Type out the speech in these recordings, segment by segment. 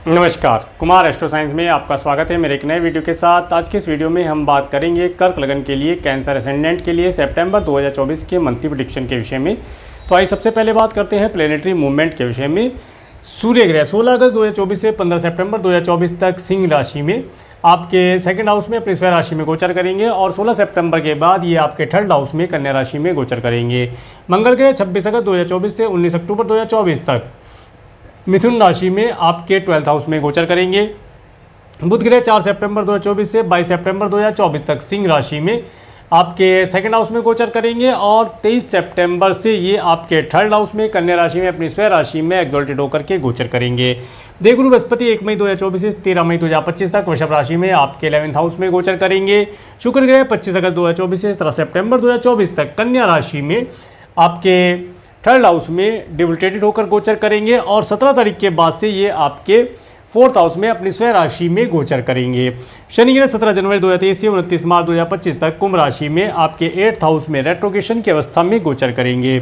नमस्कार, Kumar astro science में आपका स्वागत है मेरे एक नए वीडियो के साथ। आज के इस वीडियो में हम बात करेंगे कर्क लगन के लिए कैंसर एसेंडेंट के लिए सितंबर 2024 के मंथली प्रेडिक्शन के विषय में। तो आइए सबसे पहले बात करते हैं प्लेनेटरी मूवमेंट के विषय में। सूर्य ग्रह 16 अगस्त 2024 से 15 सितंबर 2024 तक सिंह राशि में आपके सेकंड हाउस में अपनी स्वयं राशि में गोचर करेंगे और 16 सितंबर के बाद ये आपके थर्ड हाउस में कन्या राशि में गोचर करेंगे। मंगल ग्रह 26 अगस्त 2024 से 19 अक्टूबर 2024 तक मिथुन राशि में आपके 12th हाउस में गोचर करेंगे। बुध ग्रह 4 सितंबर 2024 से 22 सितंबर 2024 तक सिंह राशि में आपके सेकंड हाउस में गोचर करेंगे और 23 सितंबर से ये आपके थर्ड हाउस में कन्या राशि में अपनी स्वयं राशि में एक्सॉल्टेड होकर के गोचर करेंगे। देवगुरु बृहस्पति 1 मई 2024 से 13 मई 2025 तक वृषभ राशि में आपके 11th हाउस में गोचर करेंगे। शुक्र ग्रह 25 अगस्त 2024 से 17 सितंबर 2024 तक कन्या राशि में आपके थर्ड हाउस में डिबिलिटेटेड होकर गोचर करेंगे और 17 तारीख के बाद से ये आपके 4th हाउस में अपनी स्वयं राशि में गोचर करेंगे। शनि ग्रह 17 जनवरी 2023 से 29 मार्च 2025 तक कुंभ राशि में आपके 8th हाउस में रेट्रोगेशन की अवस्था में गोचर करेंगे।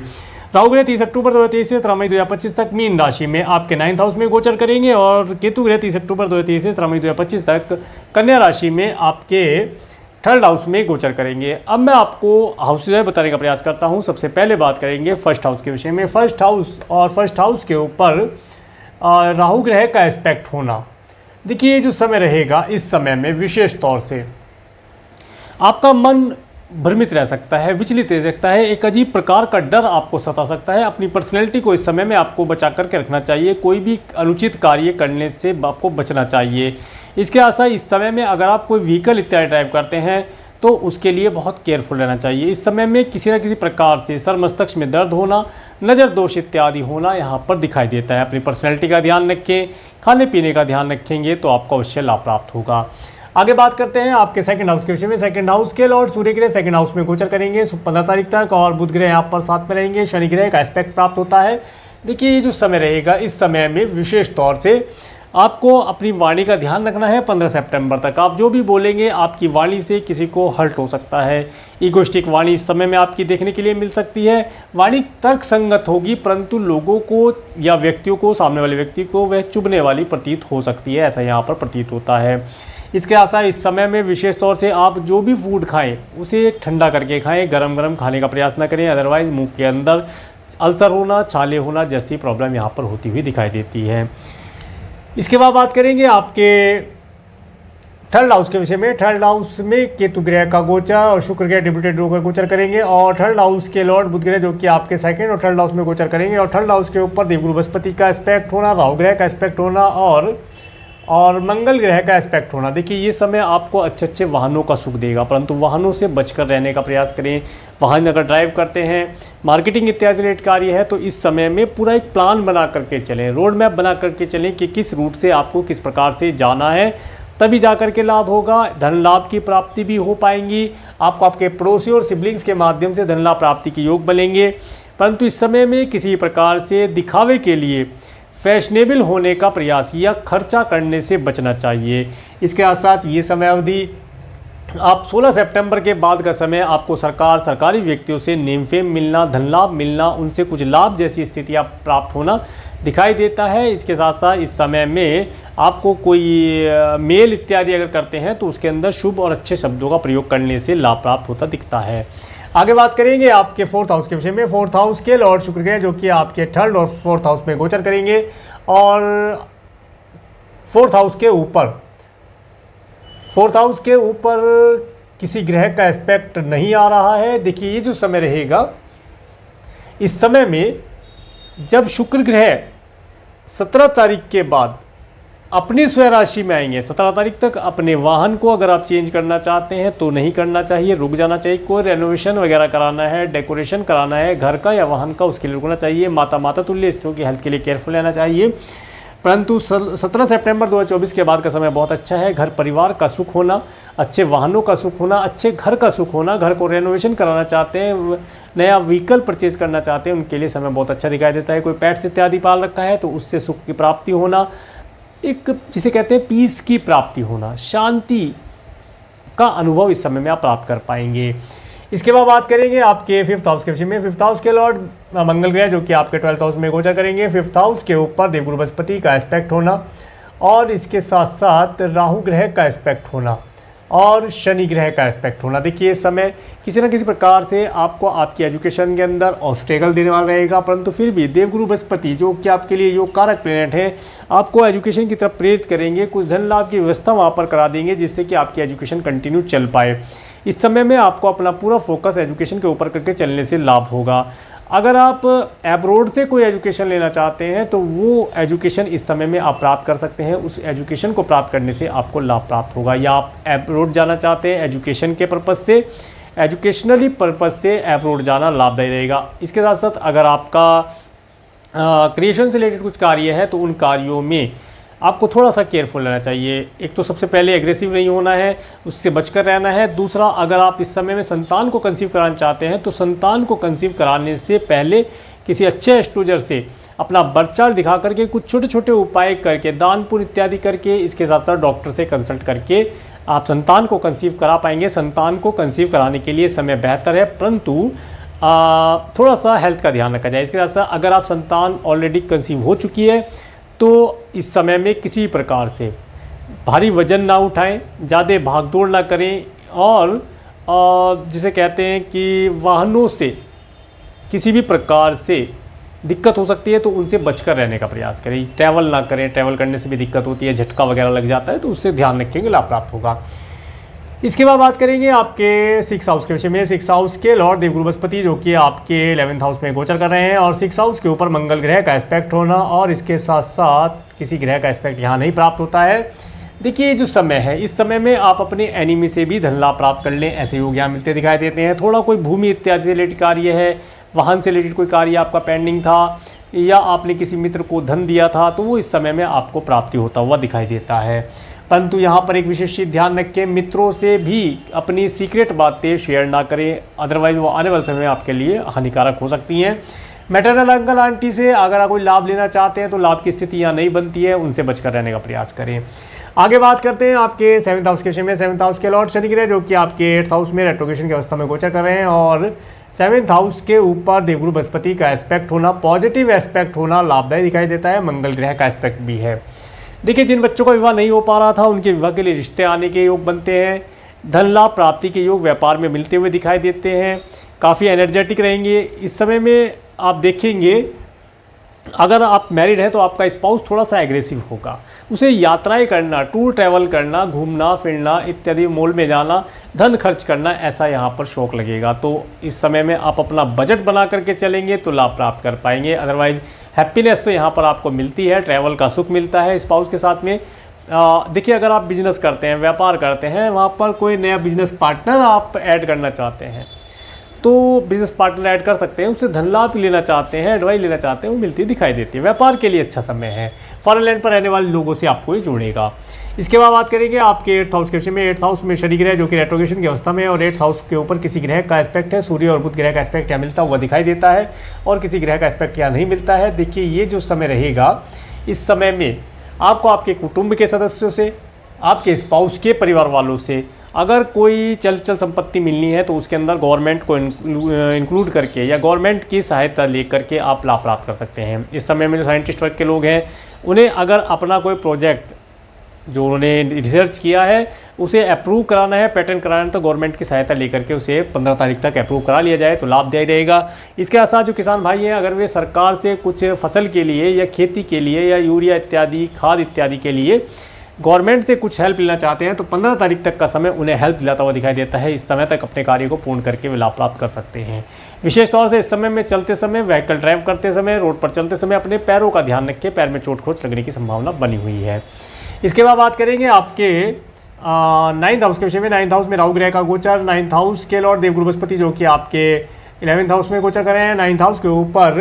राहु ग्रह 30 अक्टूबर 2023 से 13 मई 2025 तक मीन राशि में आपके 9th हाउस में गोचर करेंगे और केतु ग्रह 30 अक्टूबर 2023 से 13 मई 2025 तक कन्या राशि में आपके थर्ड हाउस में गोचर करेंगे। अब मैं आपको हाउसेज बताने का प्रयास करता हूं। सबसे पहले बात करेंगे फर्स्ट हाउस के विषय में। फर्स्ट हाउस के ऊपर राहु ग्रह का एस्पेक्ट होना। देखिए, जो समय रहेगा इस समय में विशेष तौर से आपका मन भ्रमित रह सकता है, विचलित रह सकता है, एक अजीब प्रकार का डर आपको सता सकता है। अपनी पर्सनैलिटी को इस समय में आपको बचा करके रखना चाहिए। कोई भी अनुचित कार्य करने से आपको बचना चाहिए। इसके अलावा इस समय में अगर आप कोई व्हीकल इत्यादि ड्राइव करते हैं तो उसके लिए बहुत केयरफुल रहना चाहिए। इस समय में किसी न किसी प्रकार से सर मस्तिष्क में दर्द होना, नज़र दोष इत्यादि होना यहाँ पर दिखाई देता है। अपनी पर्सनैलिटी का ध्यान रखें, खाने पीने का ध्यान रखेंगे तो आपको अवश्य लाभ प्राप्त होगा। आगे बात करते हैं आपके सेकंड हाउस के विषय में। सेकंड हाउस के लॉर्ड सूर्य ग्रह सेकंड हाउस में गोचर करेंगे 15 तारीख तक और बुध ग्रह यहाँ पर साथ में रहेंगे। शनि ग्रह का एस्पेक्ट प्राप्त होता है। देखिए, ये जो समय रहेगा इस समय में विशेष तौर से आपको अपनी वाणी का ध्यान रखना है। 15 सितंबर तक आप जो भी बोलेंगे आपकी वाणी से किसी को हर्ट हो सकता है। ईगोइस्टिक वाणी इस समय में आपकी देखने के लिए मिल सकती है। वाणी तर्क संगत होगी परंतु लोगों को या व्यक्तियों को, सामने वाले व्यक्ति को वह चुभने वाली प्रतीत हो सकती है, ऐसा यहाँ पर प्रतीत होता है। इसके आसार इस समय में विशेष तौर से आप जो भी फूड खाएं उसे ठंडा करके खाएं, गरम गरम खाने का प्रयास न करें, अदरवाइज मुंह के अंदर अल्सर होना, छाले होना जैसी प्रॉब्लम यहाँ पर होती हुई दिखाई देती है। इसके बाद बात करेंगे आपके थर्ड हाउस के विषय में। थर्ड हाउस में केतु ग्रह का गोचर और शुक्र ग्रह डिबिलिटेड होकर गोचर करेंगे और थर्ड हाउस के लॉर्ड बुध ग्रह जो कि आपके सेकंड और थर्ड हाउस में गोचर करेंगे और थर्ड हाउस के ऊपर देवगुरु बृहस्पति का एस्पेक्ट होना, राहु ग्रह का एस्पेक्ट होना और मंगल ग्रह का एस्पेक्ट होना। देखिए, ये समय आपको अच्छे अच्छे वाहनों का सुख देगा परंतु वाहनों से बचकर रहने का प्रयास करें। वाहन अगर ड्राइव करते हैं, मार्केटिंग इत्यादि रिलेटेड कार्य है तो इस समय में पूरा एक प्लान बना करके चलें, रोड मैप बना करके चलें कि किस रूट से आपको किस प्रकार से जाना है, तभी जा कर के लाभ होगा। धन लाभ की प्राप्ति भी हो पाएंगी। आपको आपके पड़ोसी और सिबलिंग्स के माध्यम से धन लाभ प्राप्ति के योग बनेंगे परंतु इस समय में किसी प्रकार से दिखावे के लिए फैशनेबल होने का प्रयास या खर्चा करने से बचना चाहिए। इसके साथ ये समय अवधि आप 16 सितंबर के बाद का समय आपको सरकारी व्यक्तियों से नेम फेम मिलना, धन लाभ मिलना, उनसे कुछ लाभ जैसी स्थितियां प्राप्त होना दिखाई देता है। इसके साथ साथ इस समय में आपको कोई मेल इत्यादि अगर करते हैं तो उसके अंदर शुभ और अच्छे शब्दों का प्रयोग करने से लाभ प्राप्त होता दिखता है। आगे बात करेंगे आपके 4th हाउस के विषय में। 4th हाउस के लॉर्ड शुक्र ग्रह जो कि आपके 3rd और 4th हाउस में गोचर करेंगे और 4th हाउस के ऊपर किसी ग्रह का एस्पेक्ट नहीं आ रहा है। देखिए, ये जो समय रहेगा इस समय में जब शुक्र ग्रह 17 तारीख के बाद अपनी स्वयं राशि में आएंगे, 17 तारीख तक अपने वाहन को अगर आप चेंज करना चाहते हैं तो नहीं करना चाहिए, रुक जाना चाहिए। कोई रेनोवेशन वगैरह कराना है, डेकोरेशन कराना है घर का या वाहन का, उसके लिए रुकना चाहिए। माता तुल्य स्त्रियों की हेल्थ के लिए केयरफुल रहना चाहिए। परंतु 17 सितंबर 2024 के बाद का समय बहुत अच्छा है। घर परिवार का सुख होना, अच्छे वाहनों का सुख होना, अच्छे घर का सुख होना, घर को रेनोवेशन कराना चाहते हैं, नया व्हीकल परचेज करना चाहते हैं, उनके लिए समय बहुत अच्छा दिखाई देता है। कोई पेट्स इत्यादि पाल रखा है तो उससे सुख की प्राप्ति होना, एक जिसे कहते हैं पीस की प्राप्ति होना, शांति का अनुभव इस समय में आप प्राप्त कर पाएंगे। इसके बाद बात करेंगे आपके 5th हाउस के विषय में। 5th हाउस के लॉर्ड मंगल ग्रह जो कि आपके 12th हाउस में गोचर करेंगे। 5th हाउस के ऊपर देवगुरु बृहस्पति का एस्पेक्ट होना और इसके साथ साथ राहु ग्रह का एस्पेक्ट होना और शनि ग्रह का एस्पेक्ट होना। देखिए इस समय किसी न किसी प्रकार से आपको आपकी एजुकेशन के अंदर ऑब्स्टेकल देने वाला रहेगा, परंतु फिर भी देवगुरु बृहस्पति जो कि आपके लिए योग कारक प्लेनेट है, आपको एजुकेशन की तरफ प्रेरित करेंगे, कुछ धन लाभ की व्यवस्था वहाँ पर करा देंगे जिससे कि आपकी एजुकेशन कंटिन्यू चल पाए। इस समय में आपको अपना पूरा फोकस एजुकेशन के ऊपर करके चलने से लाभ होगा। अगर आप एब्रोड से कोई एजुकेशन लेना चाहते हैं तो वो एजुकेशन इस समय में आप प्राप्त कर सकते हैं, उस एजुकेशन को प्राप्त करने से आपको लाभ प्राप्त होगा। या आप एब्रोड जाना चाहते हैं एजुकेशन के पर्पज़ से, एजुकेशनली पर्पज़ से एब्रोड जाना लाभदायी रहेगा। इसके साथ साथ अगर आपका क्रिएशन से रिलेटेड कुछ कार्य है तो उन कार्यों में आपको थोड़ा सा केयरफुल रहना चाहिए। एक तो सबसे पहले एग्रेसिव नहीं होना है, उससे बचकर रहना है। दूसरा, अगर आप इस समय में संतान को कंसीव कराना चाहते हैं तो संतान को कंसीव कराने से पहले किसी अच्छे एस्ट्रोलॉजर से अपना बर्थ चार्ट दिखा करके कुछ छोटे छोटे उपाय करके, दान पुण्य इत्यादि करके, इसके साथ साथ डॉक्टर से कंसल्ट करके आप संतान को कंसीव करा पाएंगे। संतान को कंसीव कराने के लिए समय बेहतर है, परंतु थोड़ा सा हेल्थ का ध्यान रखा जाए। इसके साथ साथ अगर आप संतान ऑलरेडी कंसीव हो चुकी है तो इस समय में किसी प्रकार से भारी वजन ना उठाएं, ज़्यादा भागदौड़ ना करें और जिसे कहते हैं कि वाहनों से किसी भी प्रकार से दिक्कत हो सकती है तो उनसे बचकर रहने का प्रयास करें। ट्रैवल ना करें, ट्रैवल करने से भी दिक्कत होती है, झटका वगैरह लग जाता है, तो उससे ध्यान रखेंगे, लाभ प्राप्त होगा। इसके बाद बात करेंगे आपके 6 हाउस के विषय में। 6 हाउस के लॉर्ड देवगुरु बृहस्पति जो कि आपके 11th हाउस में गोचर कर रहे हैं और 6 हाउस के ऊपर मंगल ग्रह का एस्पेक्ट होना और इसके साथ साथ किसी ग्रह का एस्पेक्ट यहाँ नहीं प्राप्त होता है। देखिए जो समय है, इस समय में आप अपने एनिमी से भी धन लाभ प्राप्त कर लें, ऐसे योग यहाँ मिलते दिखाई देते हैं। थोड़ा कोई भूमि इत्यादि से रिलेटेड कार्य है, वाहन से रिलेटेड कोई कार्य आपका पेंडिंग था या आपने किसी मित्र को धन दिया था तो वो इस समय में आपको प्राप्ति होता हुआ दिखाई देता है। परंतु यहाँ पर एक विशेष चीज़ ध्यान रखें, मित्रों से भी अपनी सीक्रेट बातें शेयर ना करें, अदरवाइज वो आने वाले समय में आपके लिए हानिकारक हो सकती हैं। मैटरनल अंकल आंटी से अगर आप कोई लाभ लेना चाहते हैं तो लाभ की स्थिति यहाँ नहीं बनती है, उनसे बचकर रहने का प्रयास करें। आगे बात करते हैं आपके 7th हाउस के विषय में। 7th हाउस के लॉर्ड शनि ग्रह जो कि आपके 8th हाउस में रेट्रोग्रेशन की अवस्था में गोचर कर रहे हैं और 7th हाउस के ऊपर देवगुरु बृहस्पति का एस्पेक्ट होना, पॉजिटिव एस्पेक्ट होना लाभदायी दिखाई देता है। मंगल ग्रह का एस्पेक्ट भी है। देखिए जिन बच्चों का विवाह नहीं हो पा रहा था उनके विवाह के लिए रिश्ते आने के योग बनते हैं, धन लाभ प्राप्ति के योग व्यापार में मिलते हुए दिखाई देते हैं, काफ़ी एनर्जेटिक रहेंगे। इस समय में आप देखेंगे अगर आप मैरिड हैं तो आपका स्पाउस थोड़ा सा एग्रेसिव होगा, उसे यात्राएं करना, टूर ट्रैवल करना, घूमना फिरना इत्यादि, मॉल में जाना, धन खर्च करना, ऐसा यहाँ पर शौक लगेगा। तो इस समय में आप अपना बजट बना करके चलेंगे तो लाभ प्राप्त कर पाएंगे। अदरवाइज हैप्पीनेस तो यहाँ पर आपको मिलती है, ट्रैवल का सुख मिलता है स्पाउस के साथ में। देखिए अगर आप बिजनेस करते हैं, व्यापार करते हैं, वहाँ पर कोई नया बिजनेस पार्टनर आप ऐड करना चाहते हैं तो बिजनेस पार्टनर ऐड कर सकते हैं, उससे धन लाभ लेना चाहते हैं, एडवाइस लेना चाहते हैं, वो मिलती दिखाई देती है। व्यापार के लिए अच्छा समय है, फॉरेन लैंड पर रहने वाले लोगों से आपको ये जोड़ेगा। इसके बाद बात करेंगे आपके 8th हाउस के विषय में। 8th हाउस में शनि ग्रह जो कि रेट्रोग्रेशन की अवस्था में और 8th हाउस के ऊपर किसी ग्रह का एस्पेक्ट है। सूर्य और बुध ग्रह का एस्पेक्ट यहाँ मिलता हुआ दिखाई देता है और किसी ग्रह का एस्पेक्ट यहाँ नहीं मिलता है। देखिए ये जो समय रहेगा, इस समय में आपको आपके कुटुंब के सदस्यों से, आपके स्पाउस के परिवार वालों से अगर कोई चल संपत्ति मिलनी है तो उसके अंदर गवर्नमेंट को इंक्लूड करके या गवर्नमेंट की सहायता लेकर के आप लाभ प्राप्त कर सकते हैं। इस समय में जो साइंटिस्ट वर्ग के लोग हैं उन्हें अगर अपना कोई प्रोजेक्ट जो उन्होंने रिसर्च किया है उसे अप्रूव कराना है, पेटेंट कराना है, तो गवर्नमेंट की सहायता लेकर के उसे 15 तारीख तक अप्रूव करा लिया जाए तो लाभदायी रहेगा। इसके साथ जो किसान भाई हैं अगर वे सरकार से कुछ फसल के लिए या खेती के लिए या यूरिया इत्यादि, खाद इत्यादि के लिए गवर्नमेंट से कुछ हेल्प लेना चाहते हैं तो 15 तारीख तक का समय उन्हें हेल्प दिलाता हुआ दिखाई देता है। इस समय तक अपने कार्य को पूर्ण करके वे लाभ प्राप्त कर सकते हैं। विशेष तौर से इस समय में चलते समय, व्हीकल ड्राइव करते समय, रोड पर चलते समय अपने पैरों का ध्यान रखें, पैर में चोट खरोच लगने की संभावना बनी हुई है। इसके बाद बात करेंगे आपके 9th हाउस के विषय में। 9th हाउस में राहु ग्रह का गोचर। 9th हाउस के लॉर्ड देवगुरु बृहस्पति जो कि आपके 11th हाउस में गोचर कर रहे हैं। 9th हाउस के ऊपर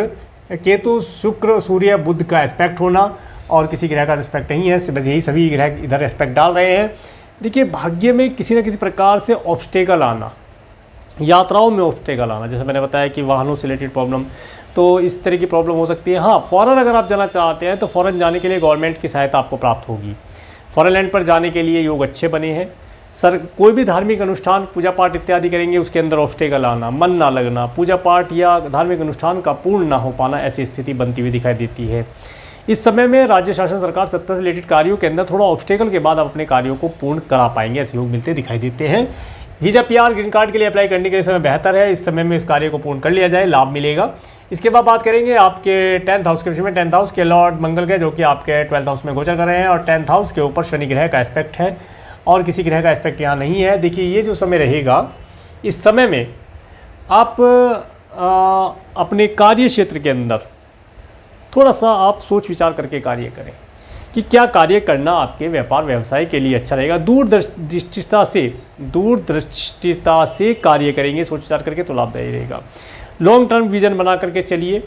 केतु, शुक्र, सूर्य, बुध का एस्पेक्ट होना और किसी ग्रह का एस्पेक्ट नहीं है, बस यही सभी ग्रह इधर एस्पेक्ट डाल रहे हैं। देखिए भाग्य में किसी न किसी प्रकार से ऑब्स्टेकल आना, यात्राओं में ऑब्स्टेकल आना, जैसे मैंने बताया कि वाहनों से रिलेटेड प्रॉब्लम, तो इस तरह की प्रॉब्लम हो सकती है। हाँ, फॉरेन अगर आप जाना चाहते हैं तो फॉरेन जाने के लिए गवर्नमेंट की सहायता आपको प्राप्त होगी। फॉरेन लैंड पर जाने के लिए योग अच्छे बने हैं। सर कोई भी धार्मिक अनुष्ठान, पूजा पाठ इत्यादि करेंगे उसके अंदर ऑब्स्टेकल आना, मन ना लगना, पूजा पाठ या धार्मिक अनुष्ठान का पूर्ण ना हो पाना, ऐसी स्थिति बनती हुई दिखाई देती है। इस समय में राज्य शासन सरकार सत्ता से रिलेटेड कार्यों के अंदर थोड़ा ऑब्स्टेकल के बाद आप अपने कार्यों को पूर्ण करा पाएंगे, ऐसे योग मिलते दिखाई देते हैं। वीज़ा PR ग्रीन कार्ड के लिए अप्लाई करने के लिए समय बेहतर है, इस समय में इस कार्य को पूर्ण कर लिया जाए, लाभ मिलेगा। इसके बाद बात करेंगे आपके 10th हाउस के विषय में। 10th हाउस के लॉर्ड मंगल के जो कि आपके 12th हाउस में गोचर कर रहे हैं और 10th हाउस के ऊपर शनि ग्रह का एस्पेक्ट है और किसी ग्रह का एस्पेक्ट यहाँ नहीं है। देखिए ये जो समय रहेगा, इस समय में आप अपने कार्य क्षेत्र के अंदर थोड़ा सा आप सोच विचार करके कार्य करें कि क्या कार्य करना आपके व्यापार व्यवसाय के लिए अच्छा रहेगा। दूरदृष्टिता से कार्य करेंगे सोच विचार करके तो लाभदायी रहेगा। लॉन्ग टर्म विजन बना करके चलिए।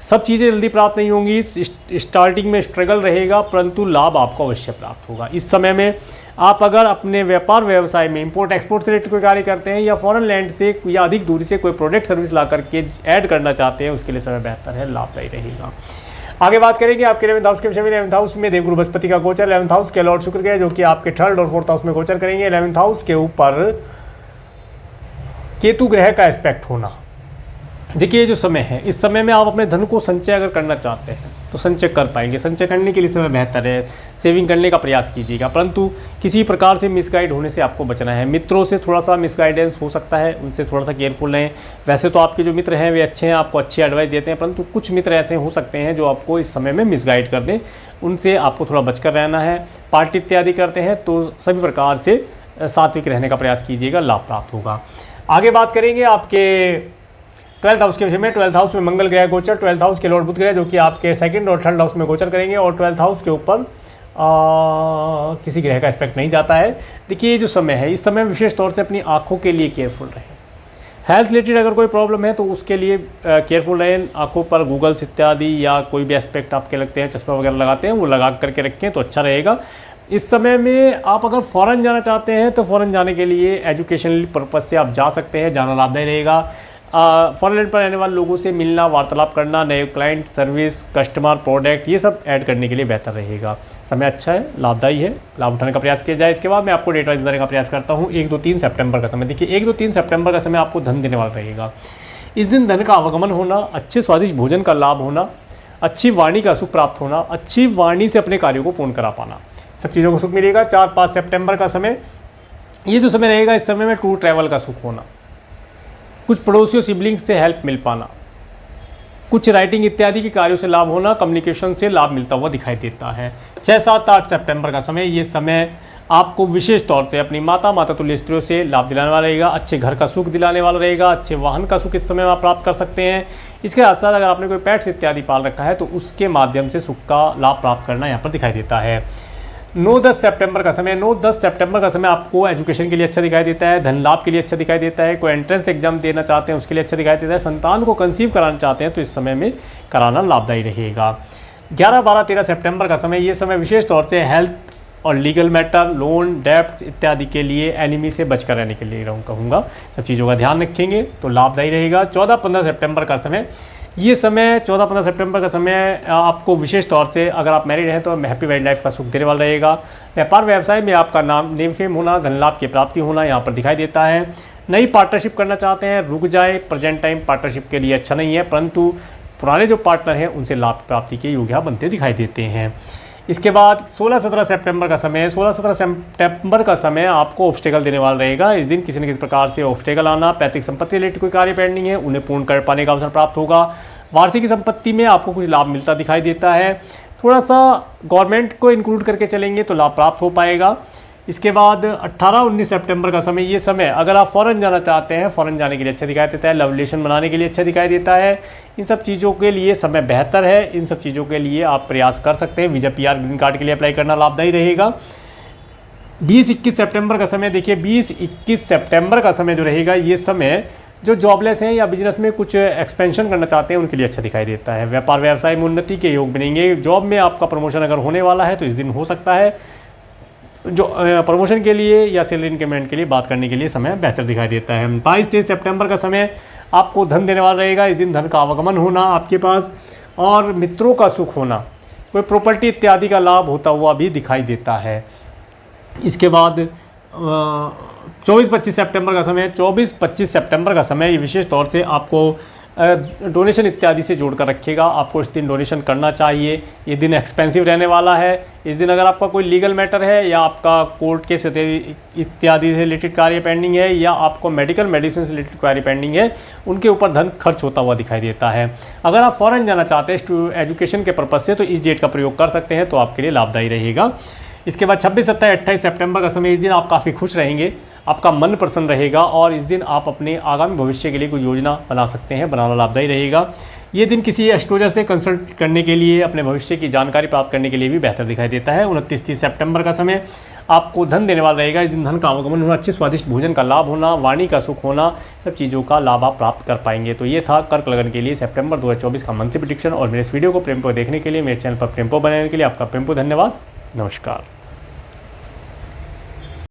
सब चीज़ें जल्दी प्राप्त नहीं होंगी, स्टार्टिंग में स्ट्रगल रहेगा, परंतु लाभ आपको अवश्य प्राप्त होगा। इस समय में आप अगर अपने व्यापार व्यवसाय में इंपोर्ट एक्सपोर्ट से रिलेटेड कोई कार्य करते हैं या फॉरेन लैंड से या अधिक दूरी से कोई प्रोडक्ट सर्विस ला करके ऐड करना चाहते हैं, उसके लिए समय बेहतर है, लाभदायी रहेगा। आगे बात करेंगे आपके 11th हाउस के विषय में। 11th हाउस में देवगुरु बृहस्पति का गोचर, 11th हाउस के लॉर्ड शुक्र के जो कि आपके 3rd और 4th हाउस में गोचर करेंगे। 11th हाउस के ऊपर केतु ग्रह का एस्पेक्ट होना। देखिए जो समय है, इस समय में आप अपने धन को संचय अगर करना चाहते हैं तो संचय कर पाएंगे। संचय करने के लिए समय बेहतर है, सेविंग करने का प्रयास कीजिएगा, परंतु किसी प्रकार से मिसगाइड होने से आपको बचना है। मित्रों से थोड़ा सा मिसगाइडेंस हो सकता है, उनसे थोड़ा सा केयरफुल रहें। वैसे तो आपके जो मित्र हैं वे अच्छे हैं, आपको अच्छी एडवाइस देते हैं, परंतु कुछ मित्र ऐसे हो सकते हैं जो आपको इस समय में मिसगाइड कर दें, उनसे आपको थोड़ा बचकर रहना है। पार्टी इत्यादि करते हैं तो सभी प्रकार से सात्विक रहने का प्रयास कीजिएगा, लाभ प्राप्त होगा। आगे बात करेंगे आपके 12th हाउस के विषय में। 12th हाउस में मंगल ग्रह गोचर, 12th हाउस के लॉर्ड बुध ग्रह जो कि आपके 2nd और 3rd हाउस में गोचर करेंगे और 12th हाउस के ऊपर किसी ग्रह का एस्पेक्ट नहीं जाता है। देखिए ये जो समय है, इस समय विशेष तौर से अपनी आँखों के लिए केयरफुल रहें। हेल्थ रिलेटेड अगर कोई प्रॉब्लम है तो उसके लिए केयरफुल रहें। आँखों पर गूगल्स इत्यादि या कोई भी एस्पेक्ट आपके लगते हैं, चश्मा वगैरह लगाते हैं, वो लगा करके रखें तो अच्छा रहेगा। इस समय में आप अगर फ़ॉरेन जाना चाहते हैं तो फ़ॉरेन जाने के लिए एजुकेशनल पर्पज़ से आप जा सकते हैं, जाना लाभदायी रहेगा। फॉरेन पर रहने वाले लोगों से मिलना, वार्तालाप करना, नए क्लाइंट, सर्विस, कस्टमर, प्रोडक्ट, ये सब ऐड करने के लिए बेहतर रहेगा। समय अच्छा है, लाभदायी है, लाभ उठाने का प्रयास किया जाए। इसके बाद मैं आपको डेट वाइज बताने का प्रयास करता हूँ। 1-2-3 सितंबर का समय। देखिए 1-2-3 सितंबर का समय आपको धन देने वाला रहेगा। इस दिन धन का आवागमन होना, अच्छे स्वादिष्ट भोजन का लाभ होना, अच्छी वाणी का सुख प्राप्त होना, अच्छी वाणी से अपने कार्यों को पूर्ण करा पाना, सब चीज़ों को सुख मिलेगा। 4-5 सितंबर का समय, ये जो समय रहेगा, इस समय में टूर ट्रैवल का सुख होना, कुछ पड़ोसियों सिबलिंग्स से हेल्प मिल पाना, कुछ राइटिंग इत्यादि के कार्यों से लाभ होना, कम्युनिकेशन से लाभ मिलता हुआ दिखाई देता है। 6-7-8 सितंबर का समय, ये समय आपको विशेष तौर से अपनी माता तुल्य स्त्रियों से लाभ दिलाने वाला रहेगा, अच्छे घर का सुख दिलाने वाला रहेगा, अच्छे वाहन का सुख इस समय आप प्राप्त कर सकते हैं। इसके साथ साथ अगर आपने कोई पेट्स इत्यादि पाल रखा है तो उसके माध्यम से सुख का लाभ प्राप्त करना यहाँ पर दिखाई देता है। 9-10 सितंबर का समय, 9-10 सितंबर का समय आपको एजुकेशन के लिए अच्छा दिखाई देता है, धन लाभ के लिए अच्छा दिखाई देता है। कोई एंट्रेंस एग्जाम देना चाहते हैं उसके लिए अच्छा दिखाई देता है। संतान को कंसीव कराना चाहते हैं तो इस समय में कराना लाभदायी रहेगा। 11-12-13 सितंबर का समय, ये समय विशेष तौर से हेल्थ और लीगल मैटर, लोन, डेब्ट्स इत्यादि के लिए एनिमी से बचकर रहने के लिए कहूँगा। सब चीज़ों का ध्यान रखेंगे तो लाभदायी रहेगा। 14-15 सितंबर का समय, ये समय 14-15 सितंबर का समय आपको विशेष तौर से अगर आप मैरिड हैं तो हैप्पी मैरिड लाइफ का सुख देने वाला रहेगा। व्यापार व्यवसाय में आपका नेम फेम होना, धन लाभ की प्राप्ति होना यहाँ पर दिखाई देता है। नई पार्टनरशिप करना चाहते हैं, रुक जाए, प्रेजेंट टाइम पार्टनरशिप के लिए अच्छा नहीं है, परंतु पुराने जो पार्टनर हैं उनसे लाभ प्राप्ति के योग बनते दिखाई देते हैं। इसके बाद 16-17 सितंबर का समय, 16-17 सितंबर का समय आपको ऑब्स्टेकल देने वाला रहेगा। इस दिन किसी न किसी प्रकार से ऑब्स्टेकल आना, पैतृक संपत्ति रिलेटेड कोई कार्य पेंडिंग है उन्हें पूर्ण कर पाने का अवसर प्राप्त होगा। वार्षिक संपत्ति में आपको कुछ लाभ मिलता दिखाई देता है। थोड़ा सा गवर्नमेंट को इंक्लूड करके चलेंगे तो लाभ प्राप्त हो पाएगा। इसके बाद 18-19 सितंबर का समय, ये समय अगर आप फ़ॉरेन जाना चाहते हैं, फ़ॉरेन जाने के लिए अच्छा दिखाई देता है, लव रिलेशन बनाने के लिए अच्छा दिखाई देता है। इन सब चीज़ों के लिए समय बेहतर है, इन सब चीज़ों के लिए आप प्रयास कर सकते हैं। वीज़ा PR ग्रीन कार्ड के लिए अप्लाई करना लाभदायी रहेगा। 20-21 सितंबर का समय, देखिए 20-21 सितंबर का समय जो रहेगा, ये समय जो जॉबलेस हैं या बिजनेस में कुछ एक्सपेंशन करना चाहते हैं उनके लिए अच्छा दिखाई देता है। व्यापार व्यवसाय में उन्नति के योग बनेंगे। जॉब में आपका प्रमोशन अगर होने वाला है तो इस दिन हो सकता है। जो प्रमोशन के लिए या सैलरी इंक्रीमेंट के लिए बात करने के लिए समय बेहतर दिखाई देता है। 22-23 सितंबर का समय आपको धन देने वाला रहेगा। इस दिन धन का आवागमन होना आपके पास और मित्रों का सुख होना, कोई प्रॉपर्टी इत्यादि का लाभ होता हुआ भी दिखाई देता है। इसके बाद 24-25 सितंबर का समय, 24-25 सितंबर का समय, ये विशेष तौर से आपको डोनेशन इत्यादि से जोड़कर रखिएगा। आपको इस दिन डोनेशन करना चाहिए। ये दिन एक्सपेंसिव रहने वाला है। इस दिन अगर आपका कोई लीगल मैटर है या आपका कोर्ट केस इत्यादि से रिलेटेड कार्य पेंडिंग है या आपको मेडिकल मेडिसिन से रिलेटेड कार्य पेंडिंग है, उनके ऊपर धन खर्च होता हुआ दिखाई देता है। अगर आप फॉरेन जाना चाहते हैं एजुकेशन के पर्पज़ से, तो इस डेट का प्रयोग कर सकते हैं, तो आपके लिए लाभदायी रहेगा। इसके बाद 26, 27, 28 सितंबर का समय, इस दिन आप काफ़ी खुश रहेंगे, आपका मन प्रसन्न रहेगा और इस दिन आप अपने आगामी भविष्य के लिए कोई योजना बना सकते हैं, बनाना लाभदायी रहेगा। ये दिन किसी एस्ट्रोलॉजर से कंसल्ट करने के लिए, अपने भविष्य की जानकारी प्राप्त करने के लिए भी बेहतर दिखाई देता है। 29, 30 सितंबर का समय आपको धन देने वाला रहेगा। इस दिन धन का आगमन होना, अच्छे स्वादिष्ट भोजन का लाभ होना, वाणी का सुख होना, सब चीज़ों का लाभ आप प्राप्त कर पाएंगे। तो ये था कर्क लगन के लिए सितंबर 2024 का मंथली प्रेडिक्शन। और मेरे इस वीडियो को प्रेम को देखने के लिए, मेरे चैनल पर प्रेम को बनाने के लिए आपका प्रेम को धन्यवाद। नमस्कार।